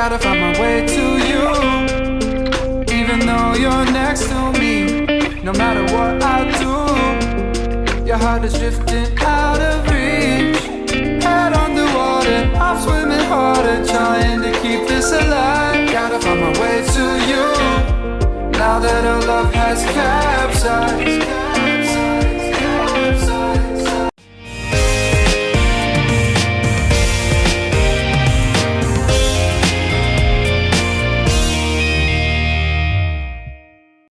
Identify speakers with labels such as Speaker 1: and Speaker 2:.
Speaker 1: Gotta find my way to you, even though you're next to me. No matter what I do, your heart is drifting out of reach. Head underwater, I'm swimming harder, trying to keep this alive. Gotta find my way to you, now that our love has capsized.